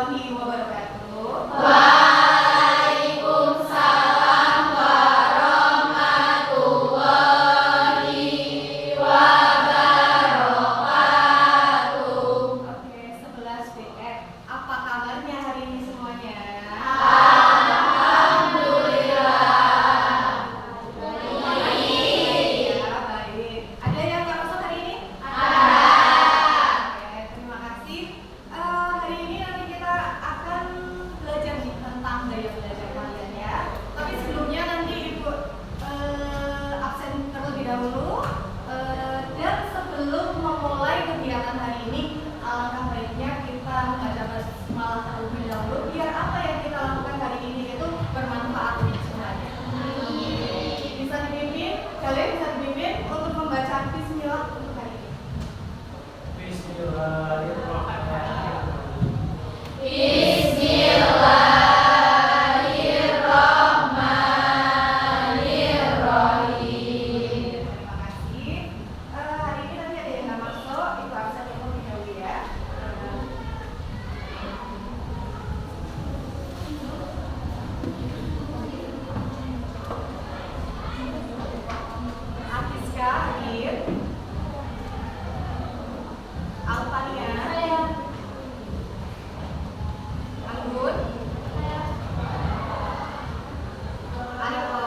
warahmatullahi wabarakatuh. Waalaikumsalam warahmatullahi wabarakatuh. Oke, 11 BF. Apa kabarnya hari ini semuanya? Alhamdulillah. Baik. Ya, baik. Ada yang nggak masuk hari ini? Ada. Oke, terima kasih. Hari ini nanti kita akan belajar nih tentang gaya belajar kalian ya. Tapi sebelumnya nanti Ibu absen terlebih dahulu. Dan sebelum memulai kegiatan hari ini, alangkah baiknya kita membaca basmalah terlebih dahulu. Biar apa yang kita lakukan hari ini itu bermanfaat untuk semuanya. Bisa dipimpin, kalian bisa dipimpin untuk membaca Bismillah untuk hari ini. Bismillahirrahmanirrahim. Terima kasih. Hari ini nanti ada yang nggak masuk, Ibu absen terlebih dahulu ya. Afiska, Hadir, Alfania, Anggun, Aniko,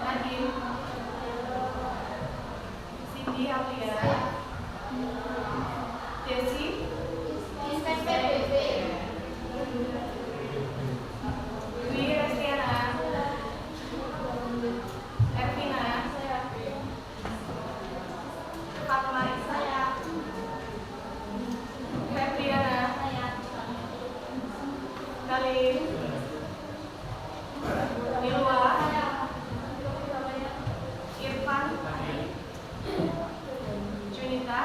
Nadim, Cindy, Aulia, Desi, Dwi, Restiana, Ervina, Fatma Isa, Febriana, Kalim, Nilwa, Irfan, Junita,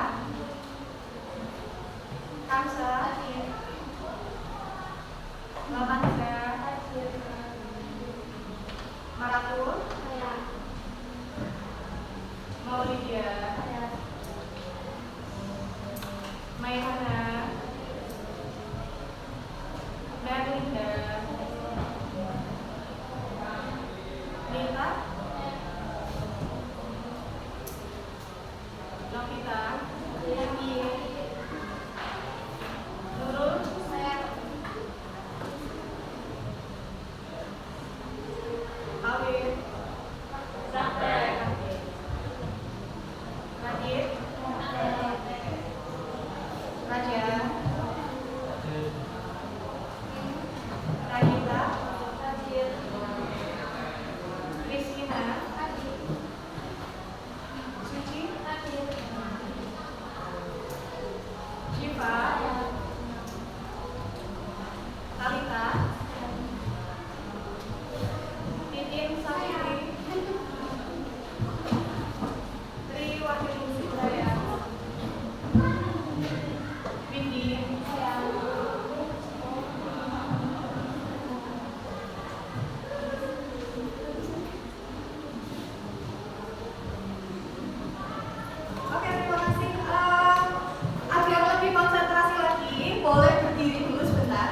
Kamsa, Lamanza, Maratul, Maulidia, Maihana, Merlinda, Nita, Novita, Nurul, Awin, Radit, Raja, Radita, Rizkina, Suci, Syifa, Talita, Titin Safiri, Tri Wakil Hidayah, Windy, Oke, terima kasih. Agar lebih konsentrasi lagi, boleh berdiri dulu sebentar.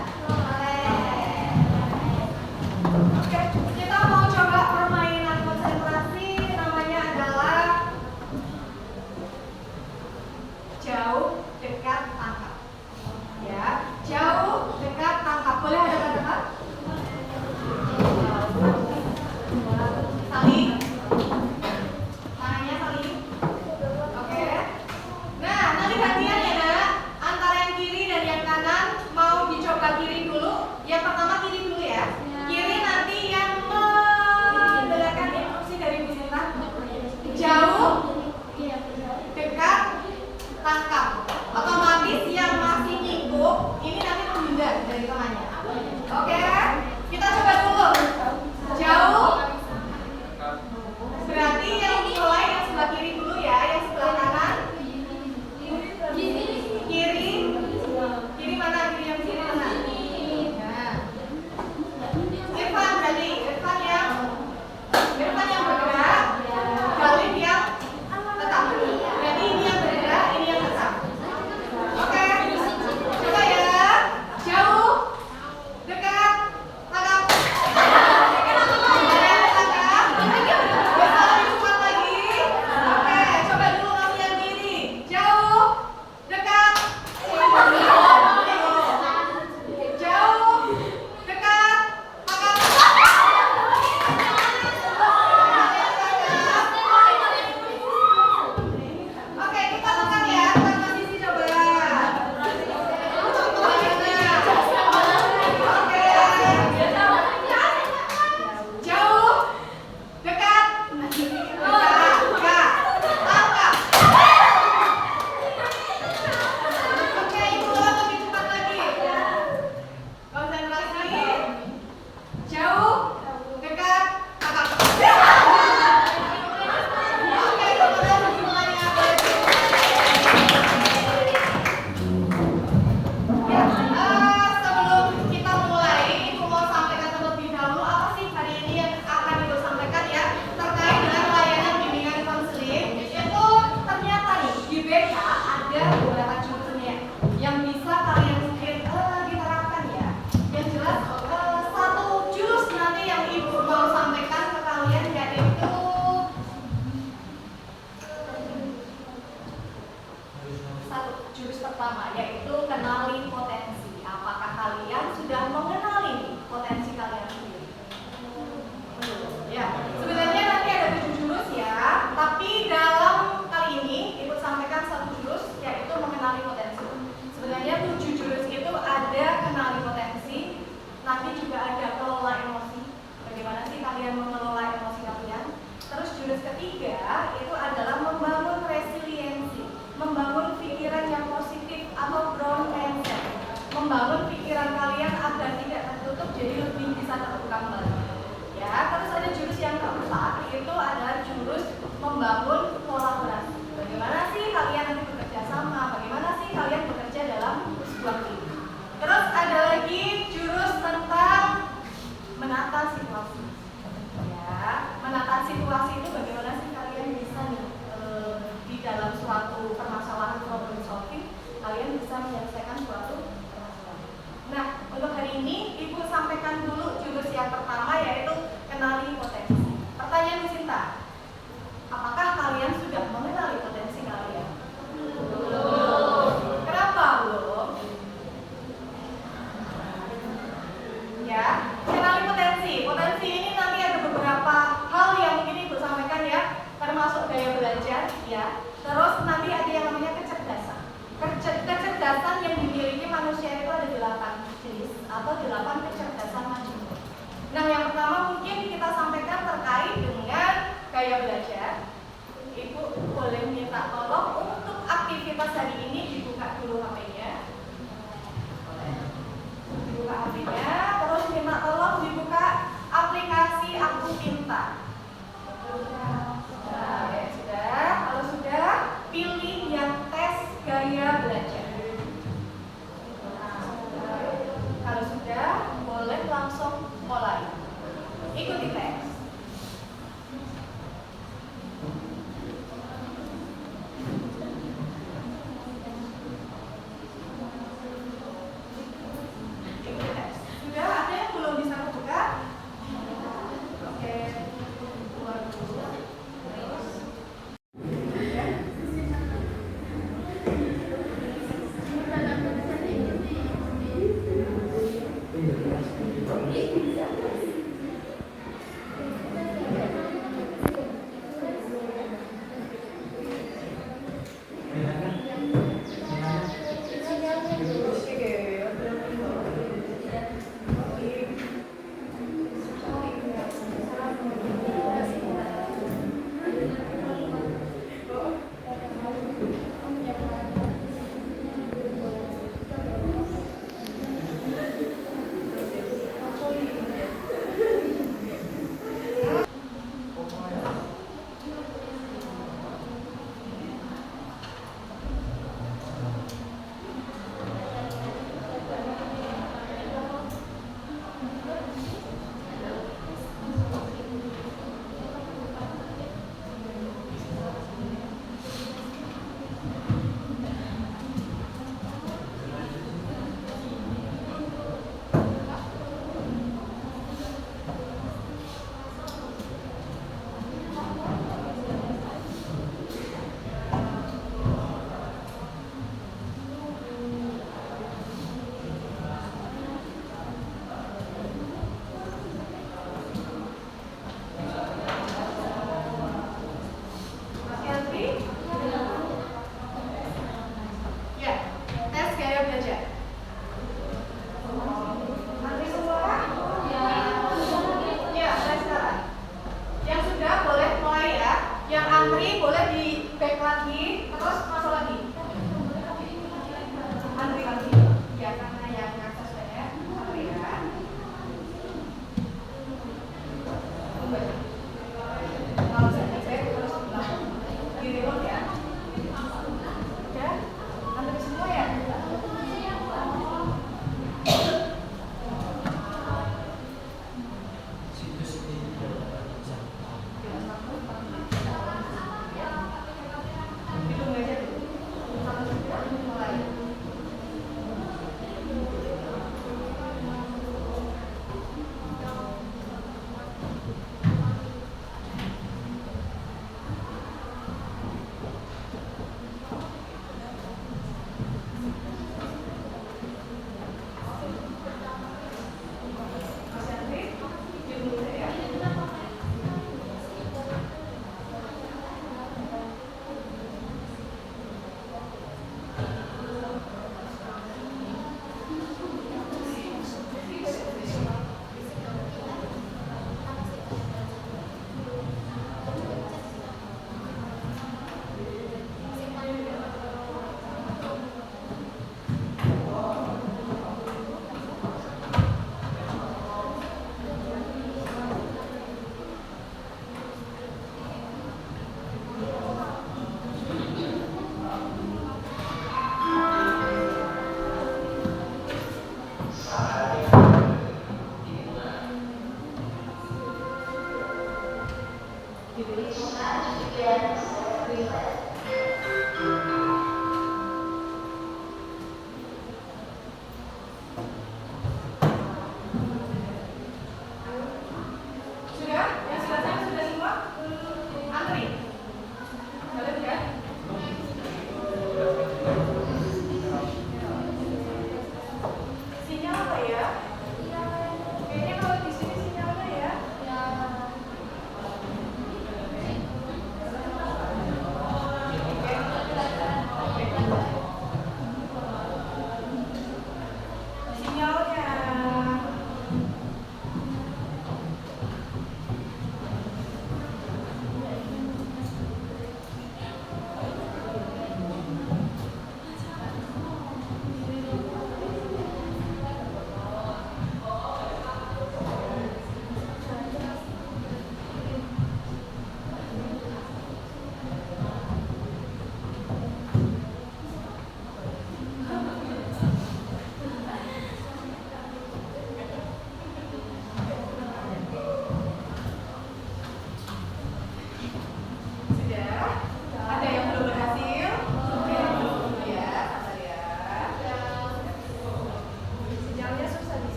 Oke, kita mau coba permainan konsentrasi. Namanya adalah jauh, dekat, tangkap. Ya, jauh, dekat, tangkap. Boleh ada kata-kata? Saling. Tangannya saling. Oke. Nah, nanti gantian ya nak. Antara yang kiri dan yang kanan mau dicoba kiri dulu. Yang pertama kiri dulu ya. Kiri nanti yang mendengarkan instruksi dari Bu Sinta. Jauh, dekat, tangkap. Otomatis yang masih ngikut ini nanti menghindar dari temannya. Oke? Kita coba dulu. Jauh. Berarti yang mulai yang sebelah kiri dulu ya, yang sebelah kanan. Kiri. Kiri mana? Kiri yang kiri mana? Nah. Irfan berarti Irfan yang bergerak. Galih yang tetap. Berarti ini yang bergerak, ini yang tetap. pertama, yaitu kenali potensi. Apakah kalian sudah mengenali potensi kalian sendiri? Ya, sebenarnya nanti ada 7 jurus ya, tapi dalam kali ini Ibu sampaikan satu jurus, yaitu mengenali potensi. Sebenarnya 7 jurus itu ada kenali potensi, nanti juga ada kelola emosi. Bagaimana sih kalian mengelola emosi kalian? Terus jurus ketiga itu adalah membangun resiliensi, membangun pikiran yang positif atau growth mindset, membangun pikiran kalian agar tidak tertutup jadi lebih bisa terbuka kembali. Ya, terus ada jurus yang keempat, itu adalah jurus membangun kolaborasi. Bagaimana sih kalian nanti bekerja sama? Bagaimana sih kalian bekerja dalam sebuah tim? Terus ada lagi jurus tentang menata situasi. Ya, menata situasi itu bagaimana sih kalian bisa nih di dalam suatu permasalahan problem solving, kalian bisa menyelesaikan suatu permasalahan. Nah, untuk hari ini Ibu sampaikan dulu jurus yang pertama, yaitu kenali potensi. Pertanyaan Bu Sinta, apakah kalian sudah mengenali potensi kalian? Belum. Kenapa belum? Ya, kenali potensi. Potensi ini nanti ada beberapa hal yang mungkin Ibu sampaikan ya, termasuk gaya belajar ya. Terus nanti ada yang namanya kecerdasan. Kecerdasan yang dimiliki manusia itu ada 8 jenis atau 8 kecerdasan majemuk. Nah, yang pertama mungkin kita sampaikan terkait dengan gaya belajar. Ibu boleh minta tolong untuk aktivitas hari ini dibuka dulu HP-nya. Dibuka HP-nya, terus minta tolong dibuka aplikasi Aku Pintar. Nah, ya sudah. Kalau sudah, pilih yang tes gaya belajar. Kalau sudah, boleh langsung mulai. Ikuti tes.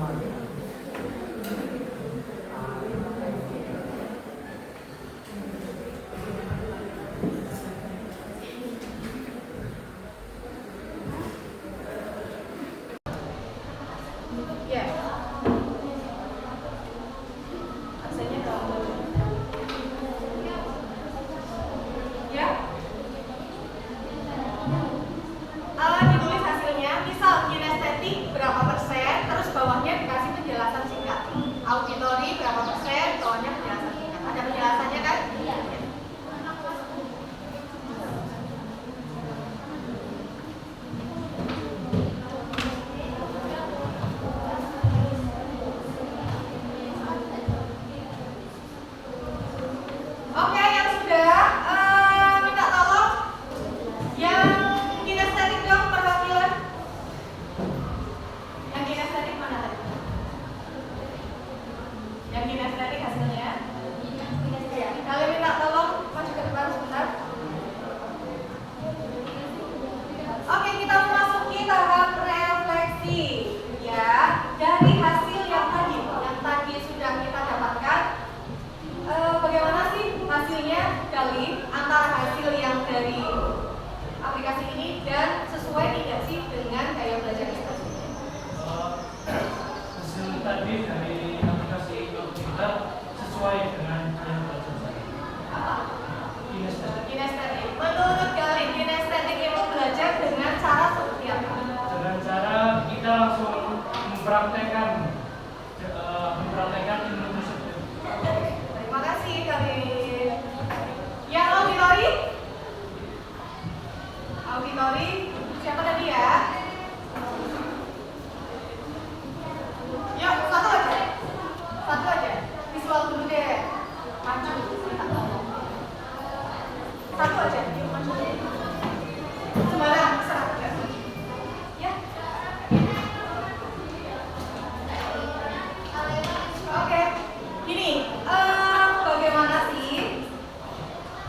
Ya. Absennya berapa? Ya. Ditulis hasilnya, misal kinestetik berapa persen, terus bawahnya dikasih penjelasan singkat. Auditori berapa persen, bawahnya penjelasan singkat. Ada penjelasannya kan? Iya. Oke, yang sudah minta tolong yang kinestetik dong perwakilan. Yang kinestetik mana tadi? Yang kinestetik hasilnya? Ya, kalian minta tolong maju ke depan sebentar. Oke, kita memasuki tahap refleksi. Ya, dari hasil yang tadi sudah kita dapatkan. Bagaimana sih hasilnya kali antara hasil yang dari aplikasi ini dan sesuai tidak sih dengan gaya belajar kita? Hasil tadi dari aplikasi kita sesuai dengan gaya belajar saya. Apa? Kinestetik. Kinestetik. Menurut kalian kinestetik itu belajar dengan cara seperti apa? Dengan cara kita langsung mempraktekkan ilmu tersebut. Terima kasih kalian. Yang auditori? Auditori siapa tadi ya? Yuk, satu aja. Satu aja. Visual dulu deh. Maju, minta tolong. Satu aja. Yuk, maju. Sembarang, serah. Ya. Oke. Gini, bagaimana sih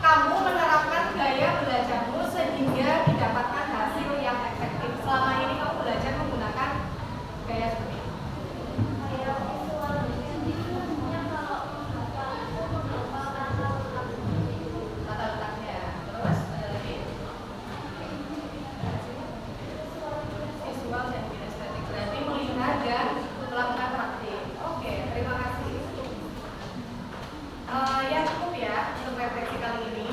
kamu menerapkan gaya belajarmu sehingga didapatkan hasil yang efektif? Selama ini kamu belajar menggunakan gaya seperti ini. Tata letaknya. Terus ada lagi. Visual dan kinestetik. Berarti melihat dan melakukan praktik. Oke, terima kasih. Ya cukup ya untuk refleksi kali ini.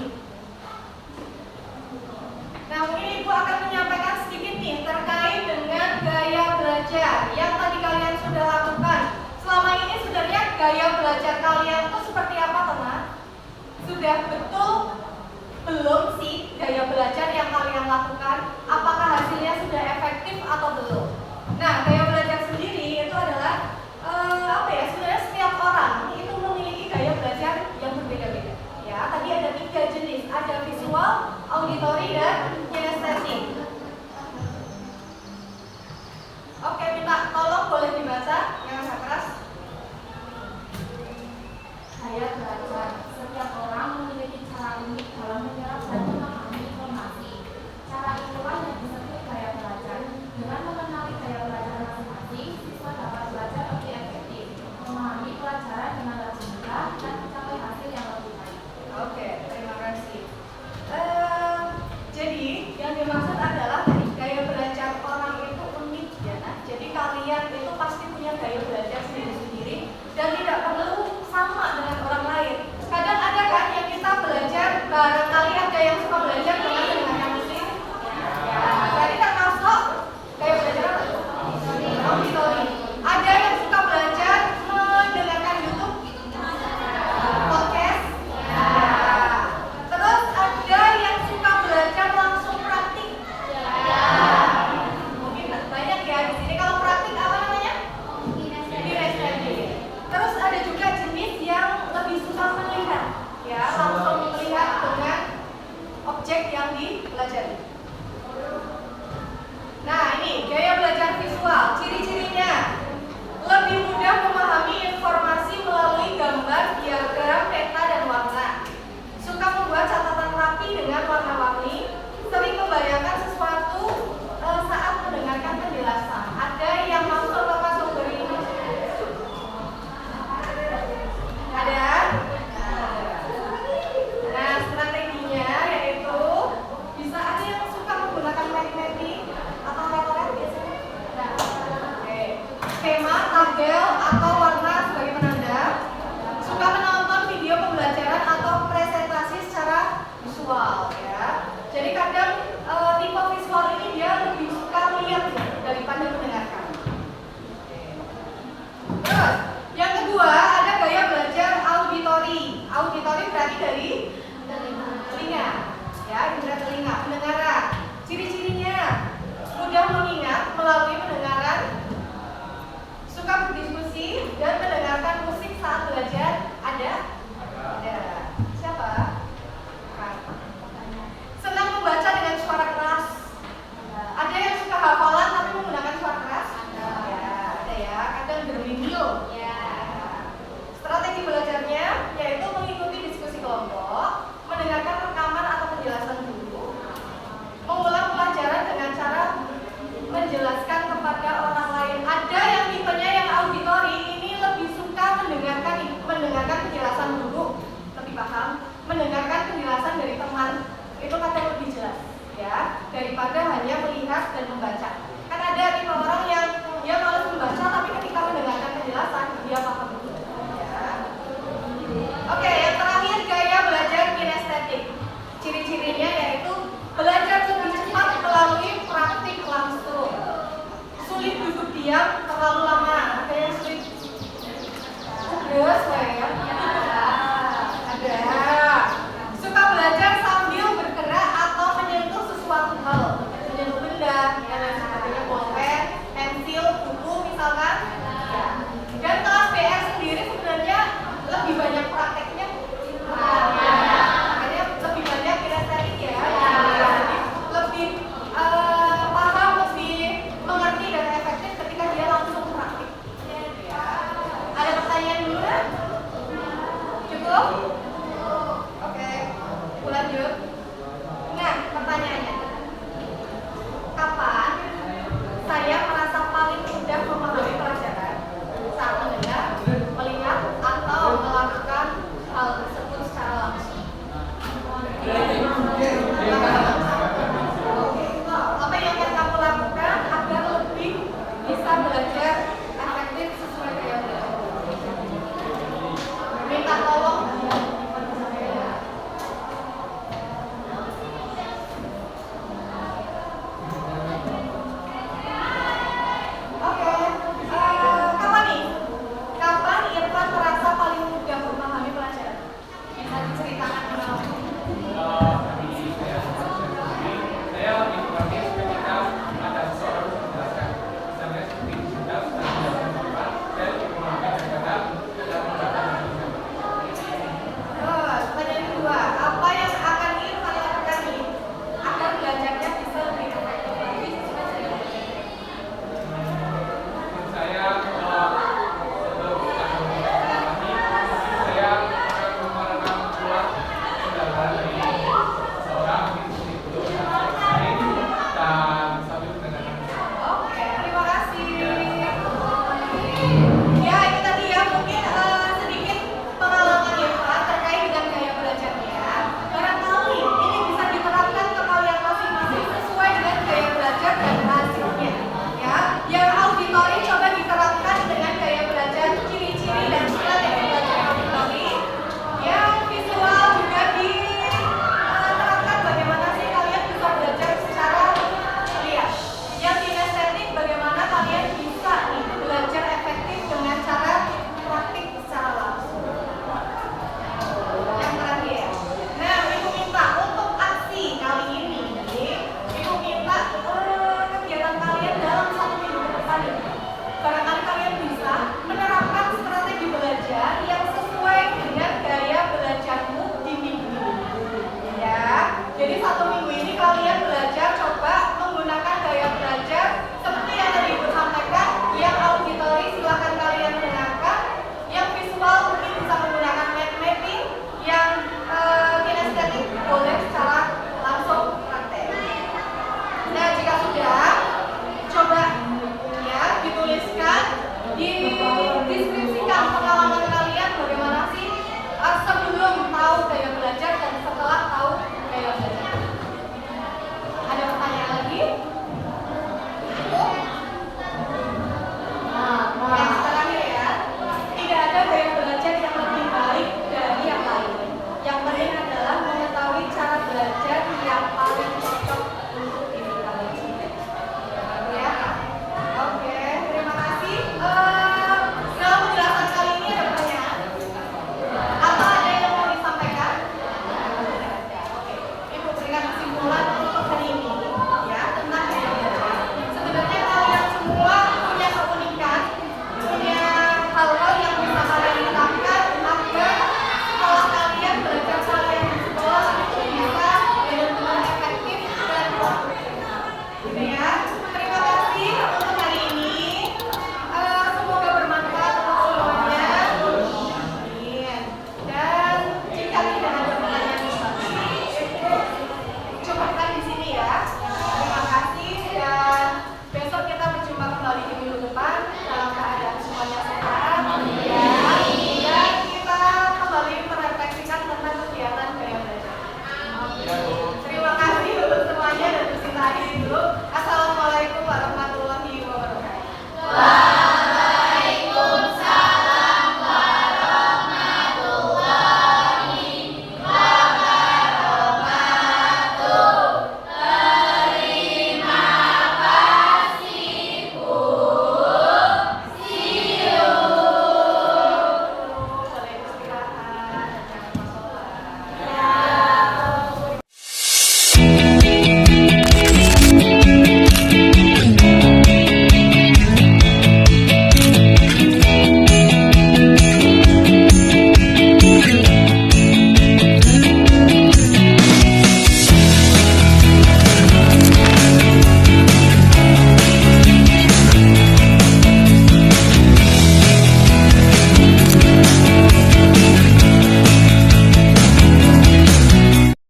Nah, mungkin Ibu akan menyampaikan sedikit nih terkait dengan gaya belajar yang tadi kalian sudah lakukan. Selama ini sebenarnya gaya belajar kalian itu seperti apa, teman? Sudah betul belum sih gaya belajar yang kalian lakukan? Apakah hasilnya sudah efektif atau belum? Nah, gaya belajar sendiri itu adalah sebenarnya setiap orang itu memiliki gaya belajar yang berbeda-beda. Ya, tadi ada 3 jenis, ada visual, auditori, dan kinestetik. Oke, minta tolong boleh dibaca yang agak keras. Gaya belajar. Setiap orang memiliki cara unik dalam menyerap dan memahami informasi. Cara inilah yang disebut gaya belajar. Dengan mengenal skema, tabel, atau